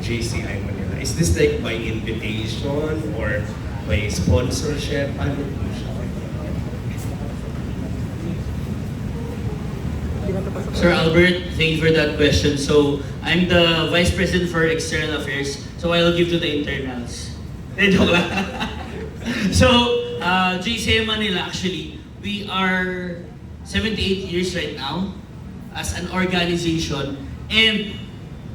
JCI Manila? Is this like by invitation or by sponsorship? Ano po siya? Sir Albert, thank you for that question. So, I'm the Vice President for External Affairs, so I'll give to the internals. Joke lang. So, JCI Manila, actually, we are 78 years right now as an organization, and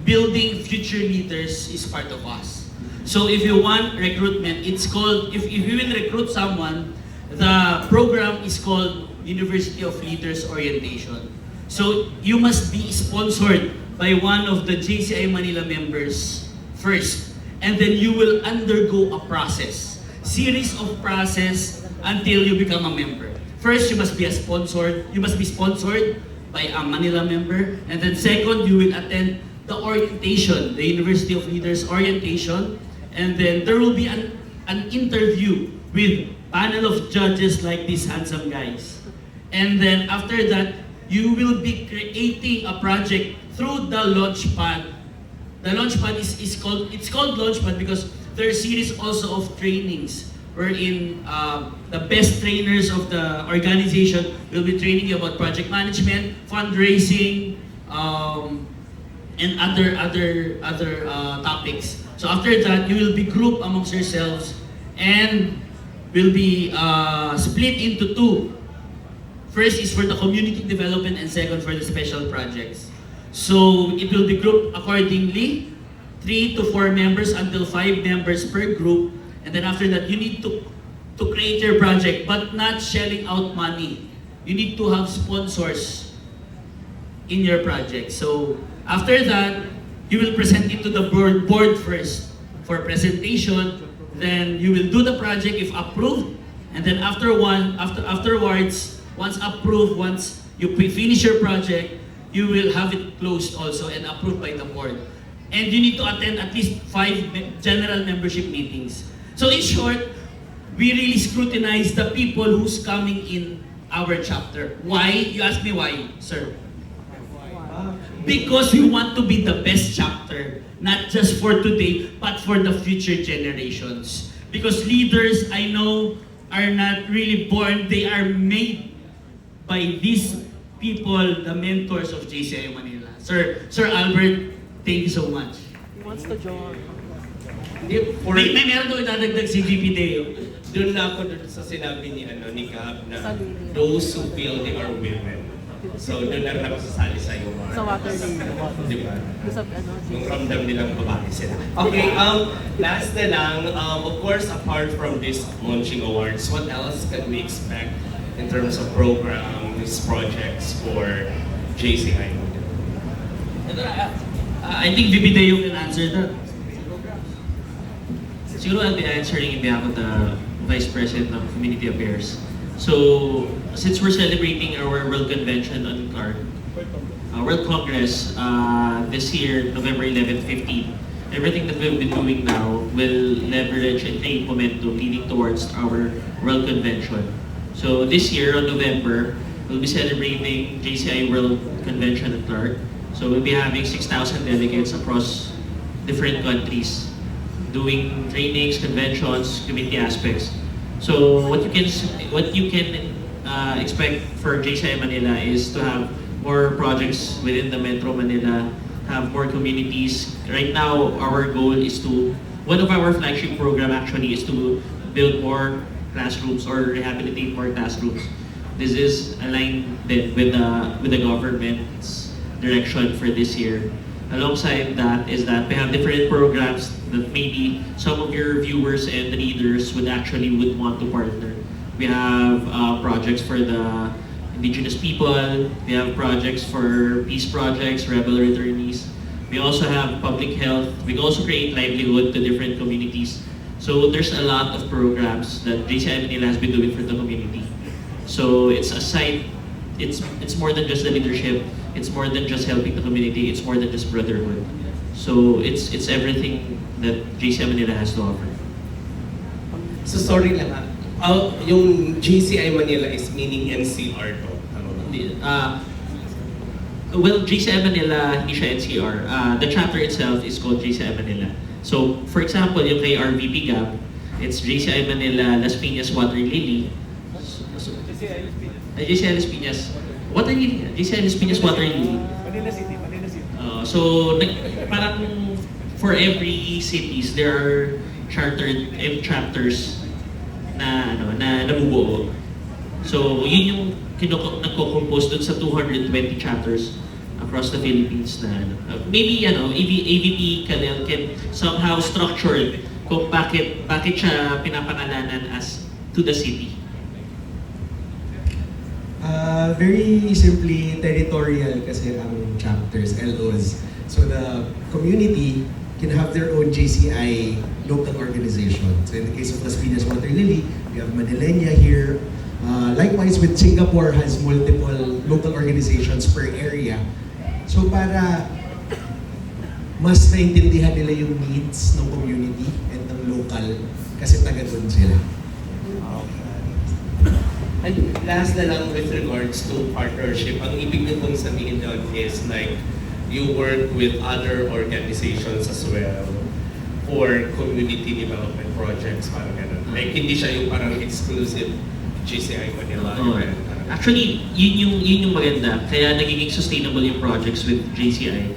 building future leaders is part of us. So if you want recruitment, it's called, if you will recruit someone, the program is called University of Leaders Orientation. So you must be sponsored by one of the JCI Manila members first, and then you will undergo a process, series of process until you become a member. First, you must be sponsored by a Manila member, and then second, you will attend the orientation, the University of Leaders orientation, and then there will be an interview with panel of judges like these handsome guys. And then after that, you will be creating a project through the Launchpad. The Launchpad is called Launchpad because there are a series also of trainings wherein the best trainers of the organization will be training you about project management, fundraising, and other topics. So after that, you will be grouped amongst yourselves and will be split into two. First is for the community development and second for the special projects. So it will be grouped accordingly, 3 to 4 members until 5 members per group. And then after that, you need to create your project, but not shelling out money. You need to have sponsors in your project. So after that, you will present it to the board first for presentation. Then you will do the project if approved, and then afterwards, once approved, once you finish your project, you will have it closed also and approved by the board. And you need to attend at least 5 general membership meetings. So in short, we really scrutinize the people who's coming in our chapter. Why? You ask me why, sir? Because we want to be the best chapter, not just for today, but for the future generations. Because leaders, I know, are not really born, they are made by these people, the mentors of JCI Manila. Sir Albert, thank you so much. He wants to join. May meron daw idadagdag si VP Deo. Doon na ako doon sa sinabi ni Gab na those who feel they are women. So doon na rin ako sasali sa iyo. Sa Waterloo. Di ba? Sa Yung ramdam nilang babae sila. Okay, last na lang, of course, apart from this launching awards, what else can we expect in terms of programs, projects for JCI? I think VP Deo can answer that. Siguro I'll be answering in behalf of the Vice President of Community Affairs. So, since we're celebrating our World Convention on Clark, World Congress this year, November 11, 15, everything that we've been doing now will leverage and create momentum leading towards our World Convention. So this year, on November, we'll be celebrating JCI World Convention at Clark. So we'll be having 6,000 delegates across different countries doing trainings, conventions, community aspects. So what you can expect for JCI Manila is to have more projects within the Metro Manila, have more communities. Right now, our goal is to, one of our flagship program actually is to build more classrooms or rehabilitate more classrooms. This is aligned with the government's direction for this year. Alongside that is that we have different programs that maybe some of your viewers and readers would want to partner. We have projects for the indigenous people. We have projects for peace projects, rebel returnees. We also have public health. We also create livelihood to different communities. So there's a lot of programs that JCI Manila has been doing for the community. So it's a site. It's more than just the leadership. It's more than just helping the community. It's more than just brotherhood. So it's everything that JCI Manila has to offer. So sorry lang yung JCI Manila is meaning NCR to. Ano ba? Well, JCI Manila, hindi siya NCR. The chapter itself is called JCI Manila. So, for example, yung kay RVP Gap, it's JCI Manila, Las Piñas, Water Lily. JCI Las Piñas. Water Lily. JCI Las Piñas, Water Lily. Manila City, Manila City. So, parang for every cities, there are chartered chapters na nabubuo. So, yun yung nagko-compose dun sa 220 chapters across the Philippines na maybe AVP Kalel can somehow structure it kung bakit siya pinapangalanan as to the city. Very simply, territorial kasi ang chapters, LOs. So the community can have their own JCI local organization. So in the case of Las Piñas Water Lily, we have Manilena here. Likewise with Singapore has multiple local organizations per area. So para mas naintindihan nila yung needs ng community and ng local kasi taga doon sila. And last na lang with regards to partnership, ang ibig niyo pong sabihin doon is like you work with other organizations as well for community development projects, parang ganun. Like hindi siya yung parang exclusive GCI Manila event. Actually, yun yung maganda. Kaya nagiging sustainable yung projects with JCI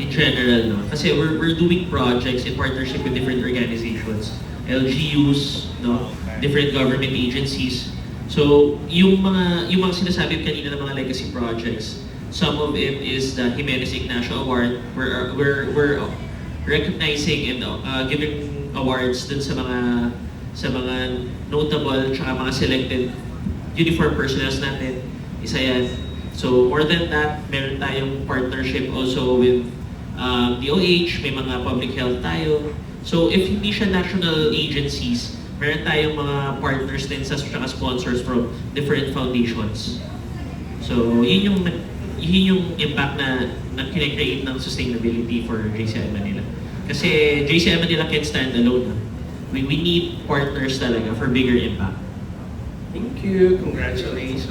in general, no? Kasi we're doing projects in partnership with different organizations, LGUs, no? Different government agencies. So, yung mga sinasabi kanina ng mga legacy projects, some of it is the Jimenez Ignacio Award. We're recognizing and giving awards dun sa mga notable tsaka mga selected uniform personnel natin. Isa yan. So, more than that, meron tayong partnership also with DOH, may mga public health tayo. So, if hindi siya national agencies, meron tayong mga partners din sa tsaka sponsors from different foundations. So, yun yung impact na kinecreate ng sustainability for JCI Manila. Kasi JCI Manila can't stand alone. We need partners talaga for bigger impact. Thank you. Congratulations.